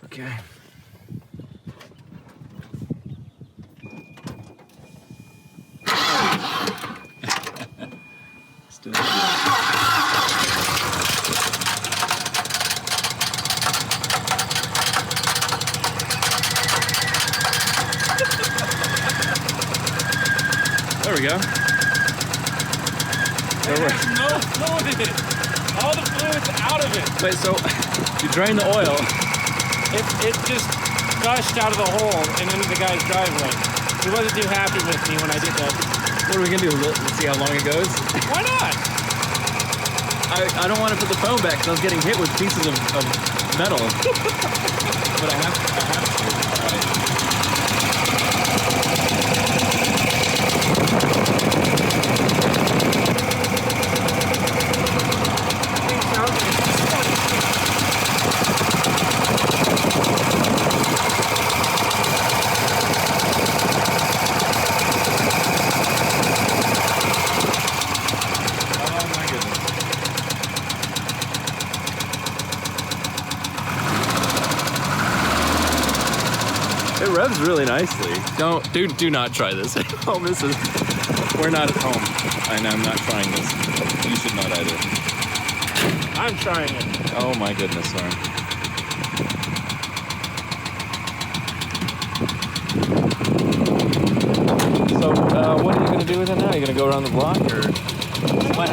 Okay. Still there we go. There's no fluid in it. All the fluid's out of it. Wait, so you drain the oil? It just gushed out of the hole and into the guy's driveway. He wasn't too happy with me when I did that. What are we gonna do? Let's see how long it goes? Why not? I don't want to put the phone back because I was getting hit with pieces of metal. But I have to. All right. It revs really nicely. Do not try this. Oh, we're not at home, and I'm not trying this. You should not either. I'm trying it. Oh my goodness, Lauren. So, what are you gonna do with it now? Are you gonna go around the block, or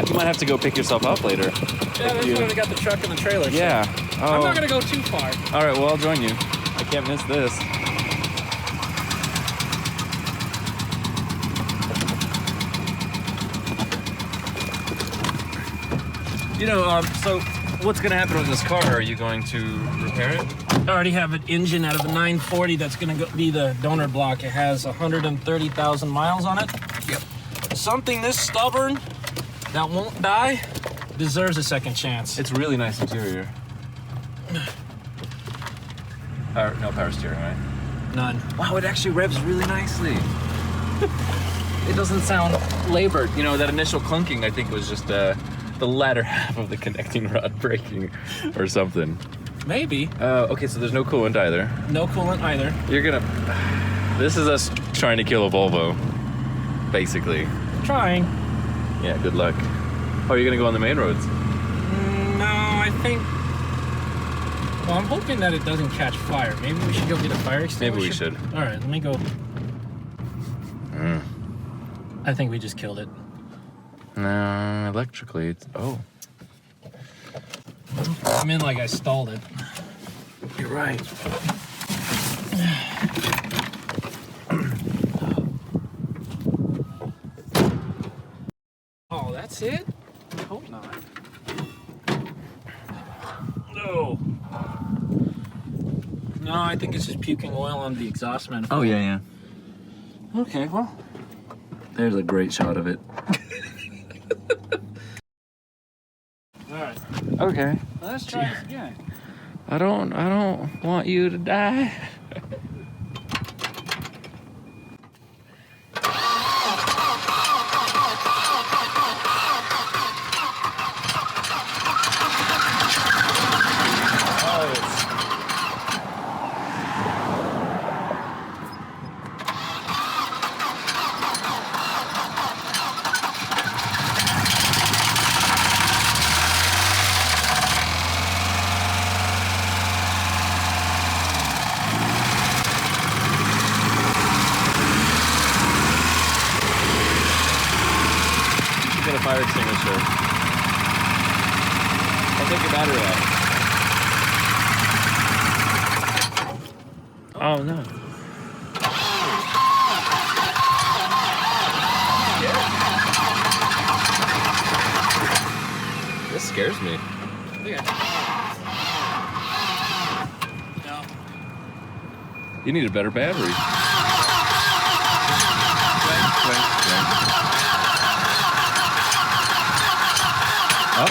you might have to go pick yourself up later? Yeah, that's when we got the truck and the trailer. Yeah. So I'm not gonna go too far. All right. Well, I'll join you. I can't miss this. You know, so what's going to happen with this car? Are you going to repair it? I already have an engine out of a 940 that's going to be the donor block. It has 130,000 miles on it. Yep. Something this stubborn that won't die deserves a second chance. It's really nice interior. No power steering, right? None. Wow, it actually revs really nicely. It doesn't sound labored. You know, that initial clunking, I think, was just the latter half of the connecting rod breaking or something. Maybe. Okay, so there's no coolant either. No coolant either. This is us trying to kill a Volvo, basically. Trying. Yeah, good luck. Oh, you're gonna go on the main roads? No, I think... Well, I'm hoping that it doesn't catch fire. Maybe we should go get a fire extinguisher? Maybe we should. All right, let me go. I think we just killed it. No, electrically, it's... Oh. I mean, like I stalled it. You're right. Oh, that's it? I hope not. No. No, I think it's just puking oil on the exhaust manifold. Oh, yeah. Okay, well. There's a great shot of it. Alright. Okay. Well, let's try this again. I don't want you to die. Get a fire extinguisher. I'll take your battery out. Oh no. This scares me. Yeah. No. You need a better battery. Oh.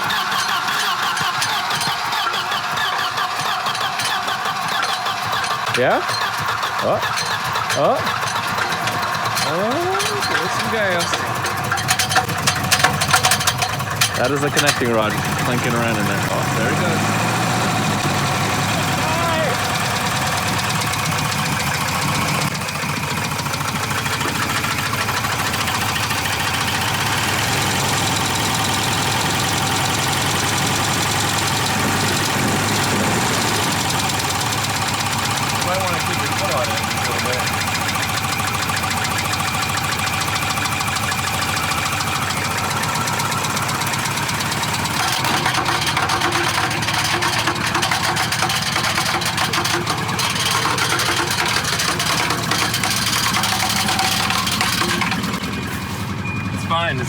Yeah? Oh. Oh. Oh, there's some gas. That is a connecting rod, clanking around in there. Oh, there he goes.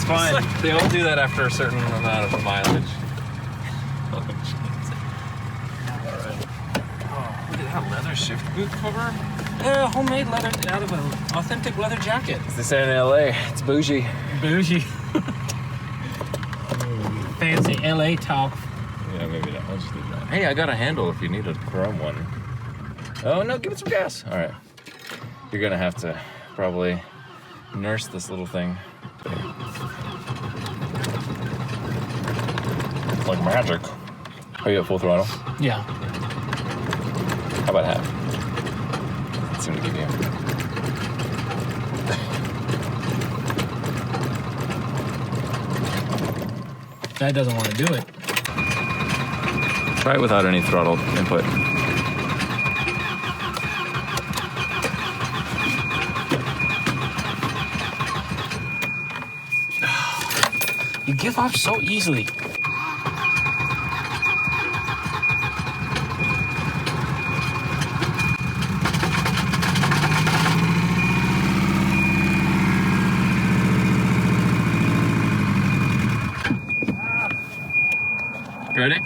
fine. It's fine. They all do that after a certain amount of mileage. Oh, jeez. All right. Oh, look at that leather shift boot cover. Yeah, homemade leather out of an authentic leather jacket. It's the same in LA. It's bougie. Bougie. Fancy LA talk. Yeah, maybe not. I'll just leave that. Hey, I got a handle if you need a chrome one. Oh, no, give it some gas. All right. You're going to have to probably nurse this little thing. It's like magic. Are you at full throttle? Yeah. How about half? Let's see what I give you. That doesn't want to do it. Try it without any throttle input. You give up so easily. Ready?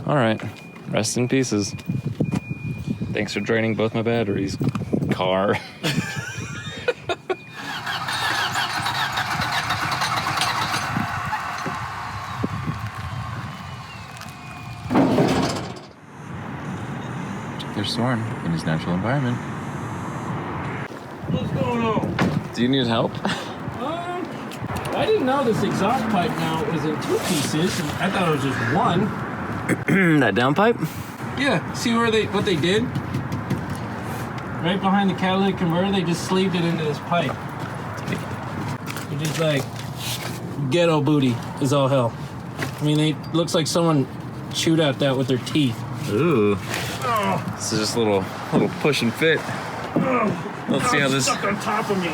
All right, rest in pieces. Thanks for draining both my batteries, car. They're Soren in his natural environment. What's going on? Do you need help? I didn't know this exhaust pipe now was in 2 pieces. I thought it was just one. That downpipe? Yeah, see what they did? Right behind the catalytic converter, they just sleeved it into this pipe. It's just like ghetto booty is all hell. I mean, it looks like someone chewed out that with their teeth. Ooh. This is just a little push and fit. Let's see how this stuck on top of me.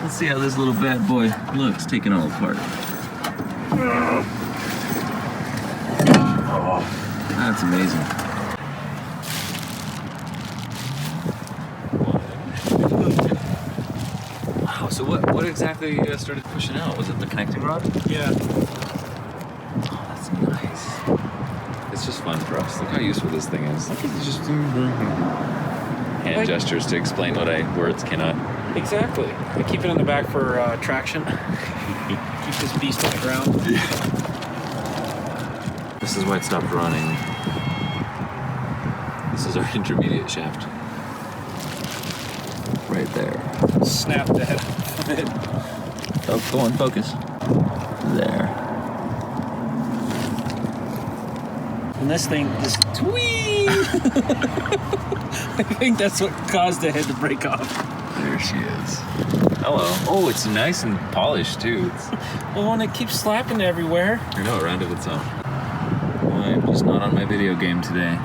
Let's see how this little bad boy looks taken all apart. That's amazing. Wow, so what exactly started pushing out? Was it the connecting rod? Yeah. Oh, that's nice. It's just fun for us. Look how useful this thing is. Look at just hand gestures to explain what words cannot. Exactly. I keep it in the back for traction. Keep this beast on the ground. This is why it stopped running. This is our intermediate shaft. Right there. Snap the head of it. Oh, go on, focus. There. And this thing just tweet. I think that's what caused the head to break off. There she is. Hello. Oh, it's nice and polished too. Well, and it keeps slapping everywhere. I know, around of its own. I'm just not on my video game today.